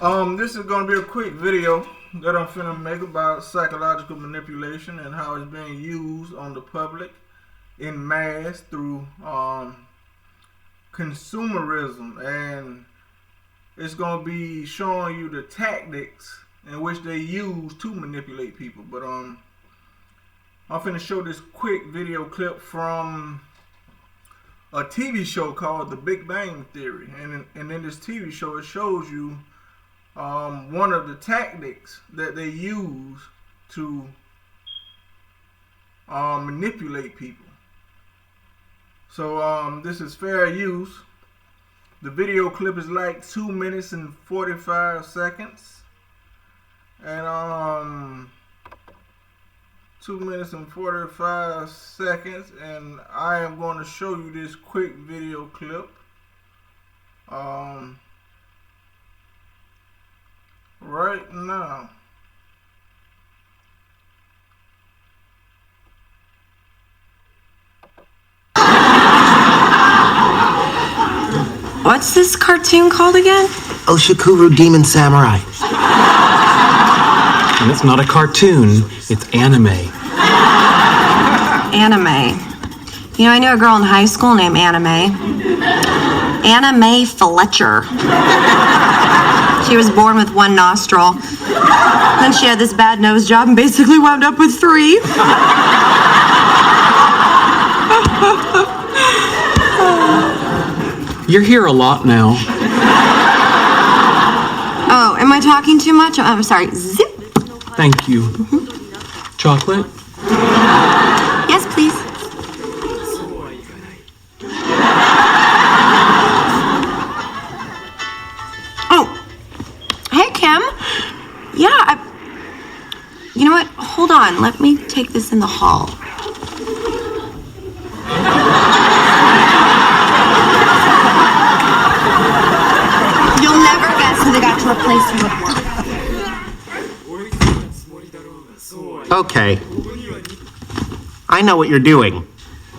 This is gonna be a quick video that I'm finna make about psychological manipulation and how it's being used on the public in mass through consumerism, and it's gonna be showing you the tactics in which they use to manipulate people. But I'm finna show this quick video clip from a TV show called The Big Bang Theory, and in this TV show it shows you one of the tactics that they use to manipulate people. So this is fair use. The video clip is like 2 minutes and 45 seconds, and 2 minutes and 45 seconds, and I am going to show you this quick video clip right now. What's this cartoon called again? Oshikuru Demon Samurai. And it's not a cartoon, it's anime. Anime. You know, I knew a girl in high school named Anime. Anime Fletcher. She was born with one nostril. Then she had this bad nose job and basically wound up with 3. You're here a lot now. Oh, am I talking too much? I'm sorry. Zip. Thank you. Chocolate? Yes, please. Oh. Hey, Kim. Yeah, you know what? Hold on. Let me take this in the hall. You'll never guess who they got to replace you with. Okay. I know what you're doing.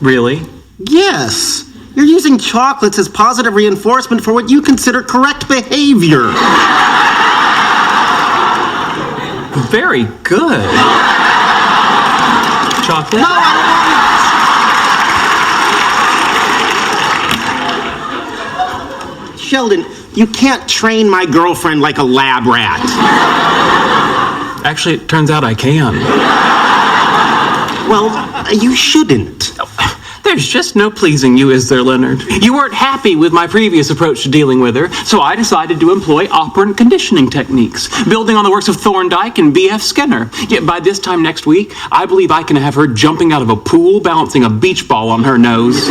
Really? Yes. You're using chocolates as positive reinforcement for what you consider correct behavior. Very good. Chocolate? No, Sheldon, you can't train my girlfriend like a lab rat. Actually, it turns out I can. Well, you shouldn't. There's just no pleasing you, is there, Leonard? You weren't happy with my previous approach to dealing with her, so I decided to employ operant conditioning techniques, building on the works of Thorndike and B.F. Skinner. Yet by this time next week, I believe I can have her jumping out of a pool, balancing a beach ball on her nose.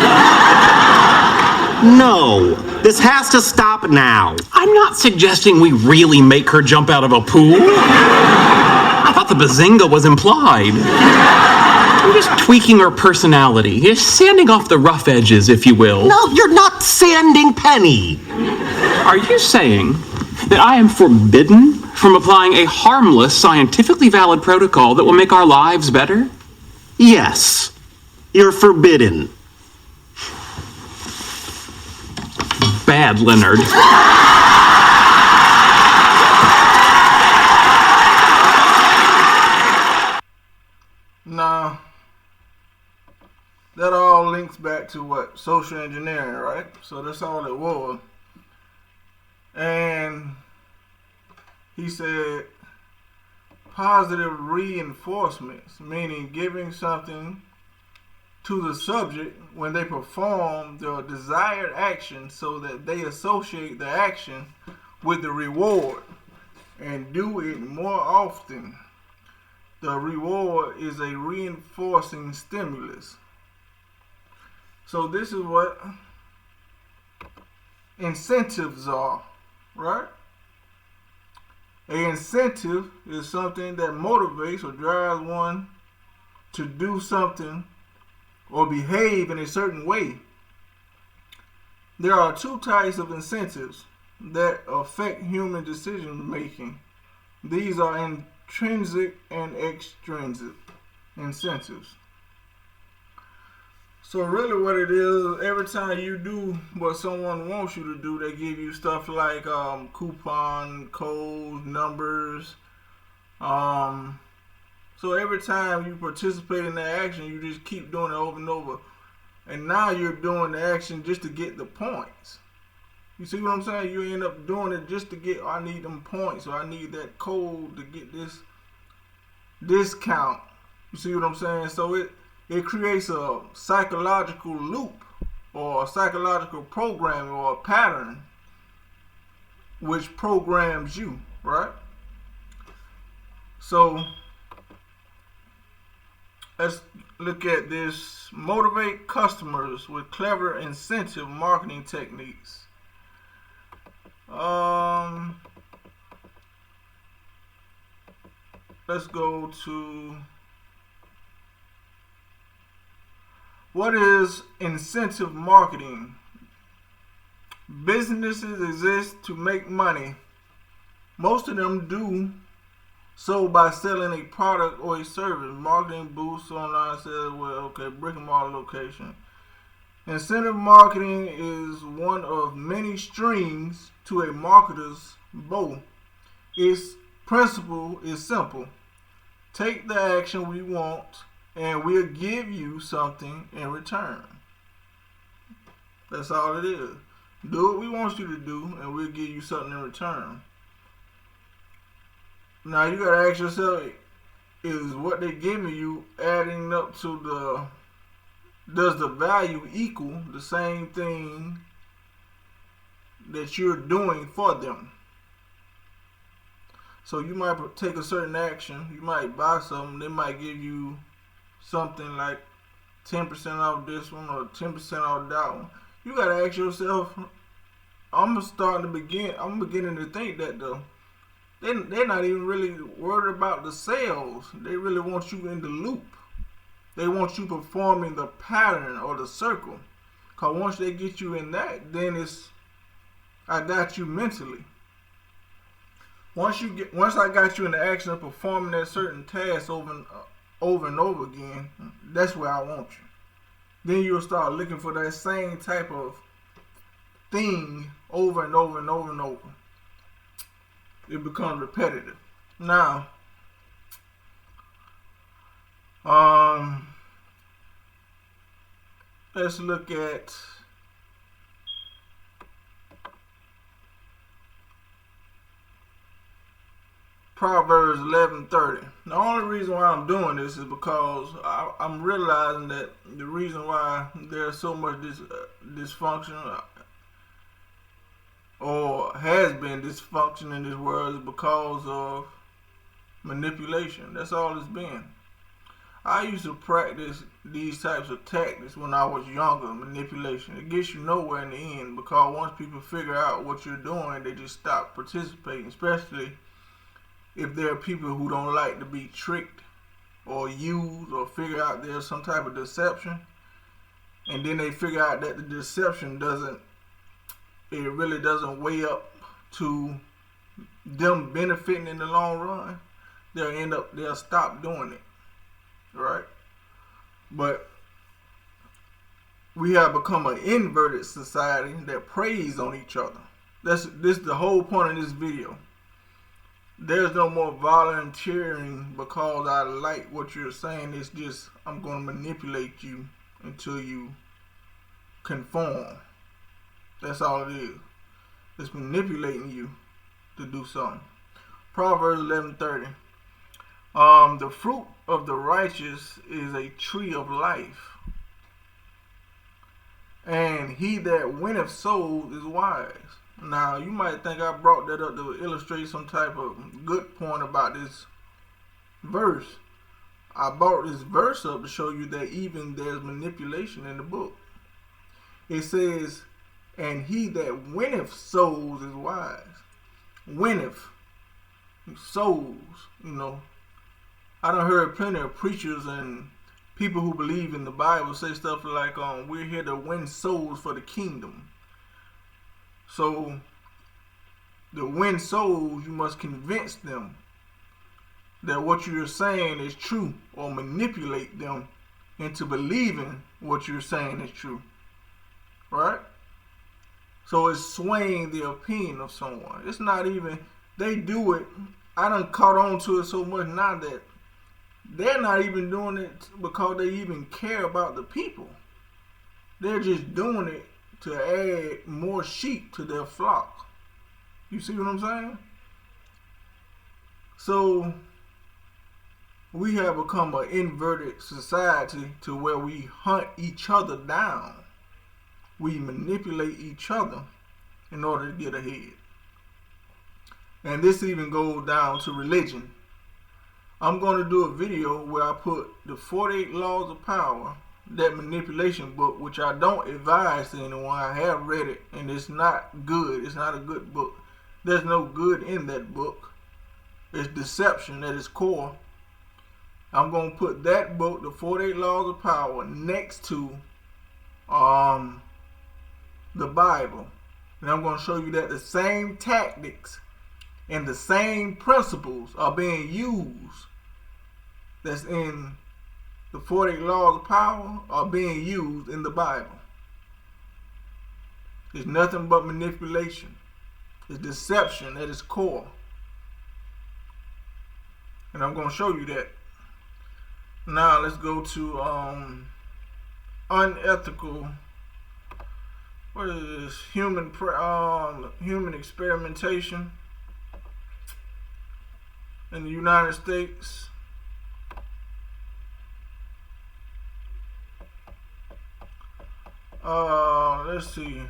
No, this has to stop now. I'm not suggesting we really make her jump out of a pool. I thought the bazinga was implied. I'm just tweaking her personality, just sanding off the rough edges, if you will. No, you're not sanding Penny. Are you saying that I am forbidden from applying a harmless, scientifically valid protocol that will make our lives better? Yes, you're forbidden. Bad, Leonard. Now, that all links back to what? Social engineering, right? So that's all it was. And he said positive reinforcements, meaning giving something to the subject when they perform the desired action so that they associate the action with the reward and do it more often. The reward is a reinforcing stimulus. So this is what incentives are, right? An incentive is something that motivates or drives one to do something or behave in a certain way. There are 2 types of incentives that affect human decision making. These are intrinsic and extrinsic incentives. So really what it is, every time you do what someone wants you to do, they give you stuff like coupon codes, numbers. So every time you participate in the action, you just keep doing it over and over. And now you're doing the action just to get the points. You see what I'm saying? You end up doing it just to get, I need them points, or I need that code to get this discount. You see what I'm saying? So it creates a psychological loop, or a psychological program, or a pattern which programs you, right? So let's look at this. Motivate customers with clever incentive marketing techniques. Let's go to, what is incentive marketing? Businesses exist to make money. Most of them do so by selling a product or a service. Marketing boosts online sales. Well, okay, brick and mortar location. Incentive marketing is one of many strings to a marketer's bow. Its principle is simple. Take the action we want and we'll give you something in return. That's all it is. Do what we want you to do and we'll give you something in return. Now you gotta ask yourself, is what they're giving you adding up to does the value equal the same thing that you're doing for them? So you might take a certain action, you might buy something, they might give you something like 10% off this one or 10% off that one. You gotta ask yourself, I'm beginning to think that they're not even really worried about the sales. They really want you in the loop. They want you performing the pattern or the circle. Cause once they get you in that, then it's, I got you mentally. Once I got you in the action of performing that certain task over and over again, that's where I want you. Then you'll start looking for that same type of thing over and over and over and over. It becomes repetitive. Now, let's look at Proverbs 11:30. The only reason why I'm doing this is because I'm realizing that the reason why there's so much dysfunction or has been dysfunction in this world is because of manipulation. That's all it's been. I used to practice these types of tactics when I was younger, manipulation. It gets you nowhere in the end, because once people figure out what you're doing, they just stop participating, especially if there are people who don't like to be tricked or used or figure out there's some type of deception, and then they figure out that the deception really doesn't weigh up to them benefiting in the long run. They'll stop doing it, right? But we have become an inverted society that preys on each other. This is the whole point of this video. There's no more volunteering because I like what you're saying. It's just, I'm going to manipulate you until you conform. That's all it is. It's manipulating you to do something. Proverbs 11:30. The fruit of the righteous is a tree of life, and he that winneth souls is wise. Now, you might think I brought that up to illustrate some type of good point about this verse. I brought this verse up to show you that even there's manipulation in the book. It says, and he that winneth souls is wise. Winneth souls, I done heard plenty of preachers and people who believe in the Bible say stuff like, we're here to win souls for the kingdom. So, to win souls, you must convince them that what you're saying is true, or manipulate them into believing what you're saying is true. Right? So it's swaying the opinion of someone. It's not even, they do it. I done caught on to it so much now that they're not even doing it because they even care about the people. They're just doing it to add more sheep to their flock. You see what I'm saying? So we have become an inverted society to where we hunt each other down. We manipulate each other in order to get ahead. And this even goes down to religion. I'm going to do a video where I put the 48 Laws of Power, that manipulation book, which I don't advise to anyone. I have read it and it's not good. It's not a good book. There's no good in that book. It's deception at its core. I'm going to put that book, the 48 Laws of Power, next to the Bible. And I'm going to show you that the same tactics and the same principles are being used that's in the 48 Laws of Power are being used in the Bible. It's nothing but manipulation. It's deception at its core. And I'm going to show you that. Now let's go to unethical. What is this? Human experimentation in the United States. Let's see.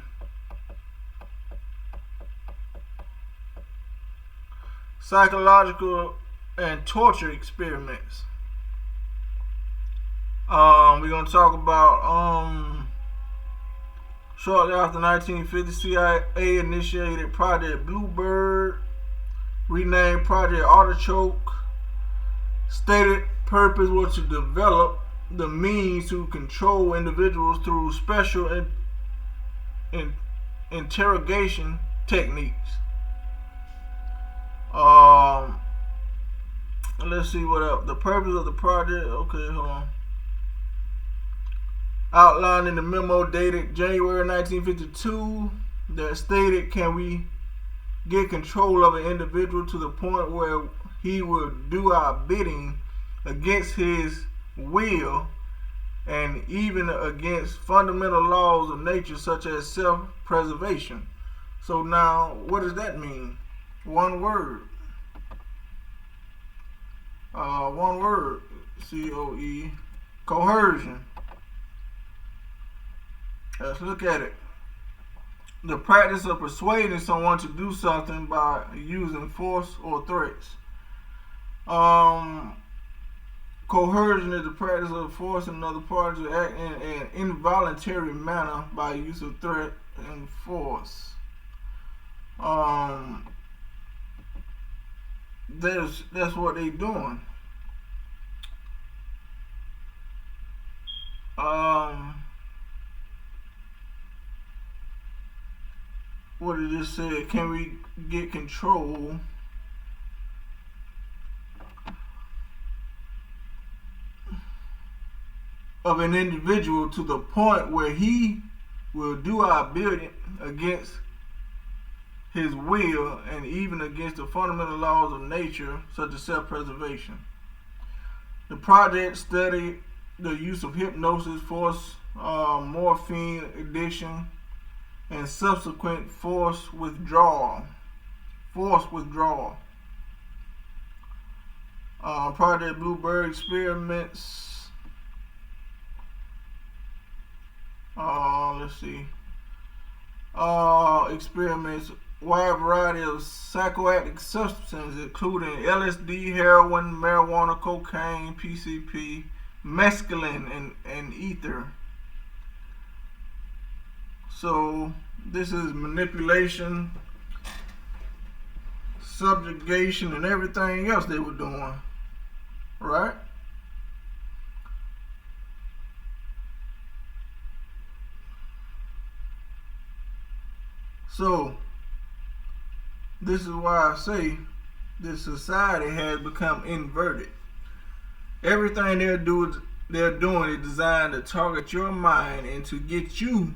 Psychological and torture experiments. We're going to talk about shortly after 1950, CIA initiated Project Bluebird, renamed Project Artichoke. Stated purpose was to develop the means to control individuals through special interrogation techniques. Let's see what else. The purpose of the project. Okay, hold on. Outlined in the memo dated January 1952 that stated, can we get control of an individual to the point where he will do our bidding against his will and even against fundamental laws of nature such as self-preservation. So now, what does that mean? One word. C-O-E, coercion. Let's look at it. The practice of persuading someone to do something by using force or threats. Coercion is the practice of forcing another party to act in an involuntary manner by use of threat and force. That's what they doing. What did it say? Can we get control of an individual to the point where he will do our bidding against his will and even against the fundamental laws of nature such as self-preservation. The project studied the use of hypnosis, force, morphine addiction, and subsequent force withdrawal. Project Bluebird experiments. Let's see. Experiments wide variety of psychoactive substances, including LSD, heroin, marijuana, cocaine, PCP, mescaline, and ether. So this is manipulation, subjugation, and everything else they were doing, right? So this is why I say this society has become inverted. Everything they'll do is they're doing is designed to target your mind and to get you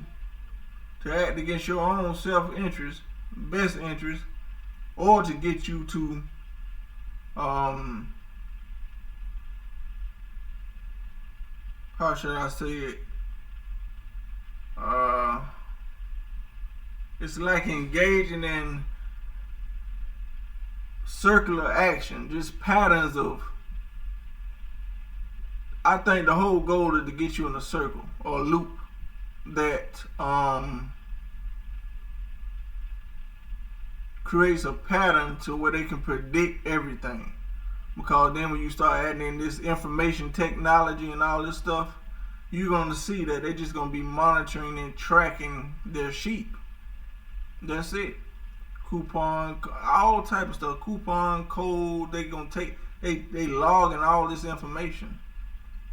to act against your own self-interest, best interest, or to get you to how should I say it? It's like engaging in circular action, just patterns of. I think the whole goal is to get you in a circle or a loop that creates a pattern to where they can predict everything. Because then when you start adding in this information technology and all this stuff, you're going to see that they're just going to be monitoring and tracking their sheep. That's it. Coupon, all type of stuff. Coupon code, they going to take, they logging all this information.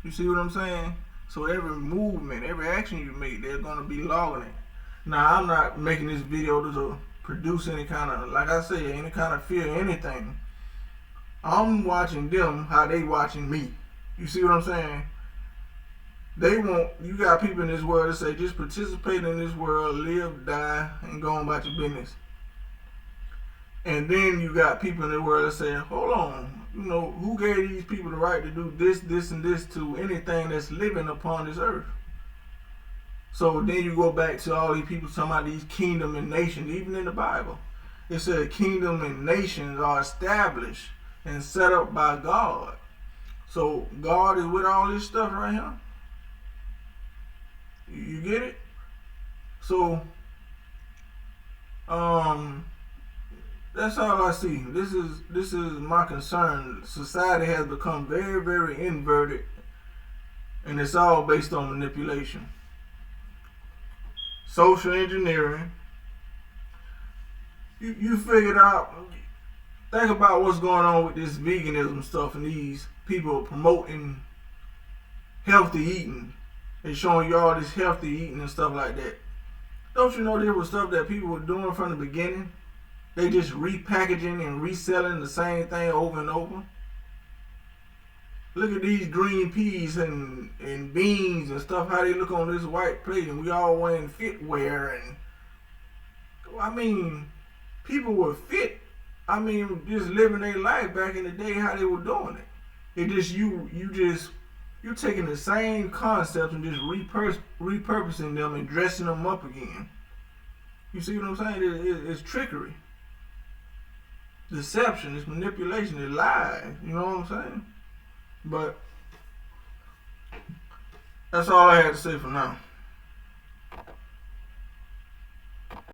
You see what I'm saying? So every movement, every action you make, they're going to be logging it. Now, I'm not making this video to produce any kind of, like I say, any kind of fear, anything. I'm watching them how they watching me. You see what I'm saying? They want, you got people in this world that say just participate in this world, live, die, and go on about your business. And then you got people in the world that say, hold on, you know, who gave these people the right to do this, this, and this to anything that's living upon this earth? So then you go back to all these people talking about these kingdom and nations, even in the Bible. It said kingdom and nations are established and set up by God. So God is with all this stuff right here. You get it? So that's all I see. This is my concern. Society has become very, very inverted, and it's all based on manipulation. Social engineering. You figured out, think about what's going on with this veganism stuff and these people promoting healthy eating. They're showing you all this healthy eating and stuff like that. Don't you know there was stuff that people were doing from the beginning? They just repackaging and reselling the same thing over and over. Look at these green peas and beans and stuff, how they look on this white plate, and we all wearing fitwear. And I mean, people were fit. I mean, just living their life back in the day, how they were doing it. It just you're taking the same concepts and just repurposing them and dressing them up again. You see what I'm saying? It's trickery, deception, it's manipulation, it's lies. You know what I'm saying? But that's all I had to say for now.